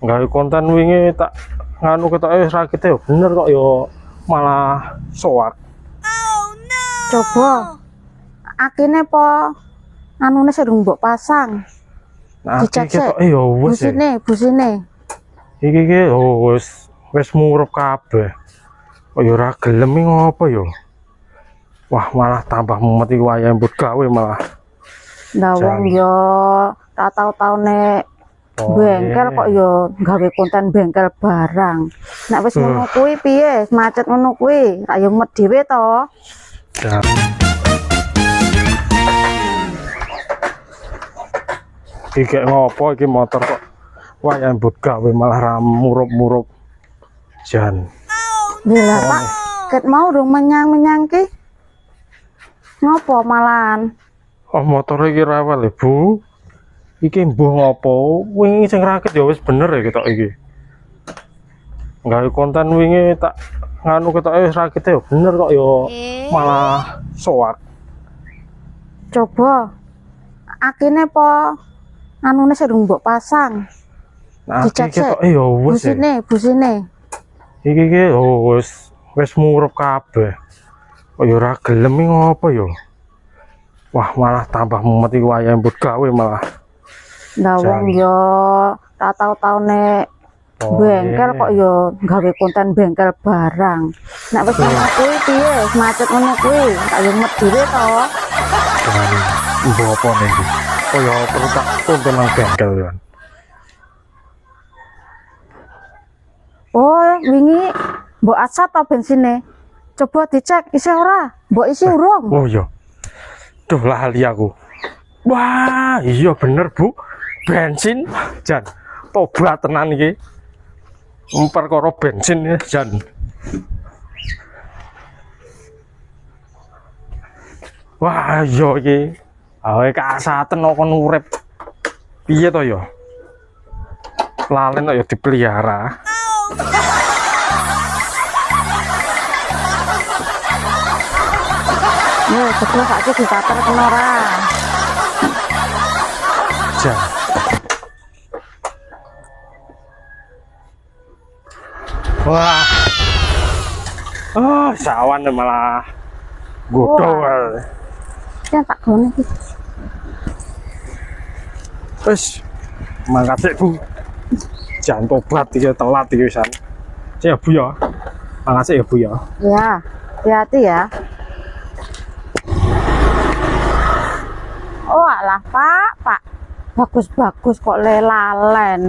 Gawe konten wingi tak nganu ketoke rakite yo bener kok yo malah soak. Coba akine po anune sedung mbok pasang. Nah, Dicek iki ketoke yo wis. Busine. Iki wis murup kabeh. Kok yo ora gelem iki ngopo yo. Wah, malah tambah mumet iki wayahe mbut gawe malah. Lah wong yo tak tau-taune bengkel kok yo gawe konten bengkel barang. Nek wis ngono kuwi piye? Macet ngono kuwi, tak yo met dhewe to. Ya. Iki ngopo iki motor kok wayahe mbut gawe malah murup-murup jan. Lha Pak, ket mau durung menyang ki. Ngopo malahan? Oh, motor iki rawel ya, Bu. Iki mbuh ngopo? Wingi sing rakit ya wis bener ya ketok iki. Gawe konten wingi tak nganu ketoke rakite ya bener kok yo malah soak. Coba akine po anune sedung mbok pasang. Nah, Dicek iki ketoke ya wis. Busine. Iki wis murup kabeh. Kok yo ora gelem iki ngopo yo. Wah, malah tambah mumet iki wayahe mbut gawe malah. Lah wong yo tak tau-taune bengkel kok yo gawe konten bengkel barang. Nek wis ngono kuwi piye? Macet ngono kuwi, tak yo met dhewe to. Mbok apa niki? Oh ya perlu tak tuntun nang bengkel ya. Oh, wingi mbok asat to bensine. Coba dicek isi ora? Mbok isi urung? Oh iya. Duh lali aku. Wah, iya bener, Bu. Bensin jan. Tobat tenan iki. Perkara bensin ya jan. Wah, iya iki. Awe kasaten kok urip. Piye to ya? Lalen kok ya dipelihara. Yo, coba sakit ditater kena ora. Jan. Wah. Oh, sawan malah godhol. Ya tak gone iki. Wis. Mangkat sik, Bu. Jan tobat iki telat iki wisan. Sik ya, Bu ya. Mangkat sik ya, Bu ya. Ya, hati-hati ya. Oh alah Pak. Bagus-bagus kok lelalen.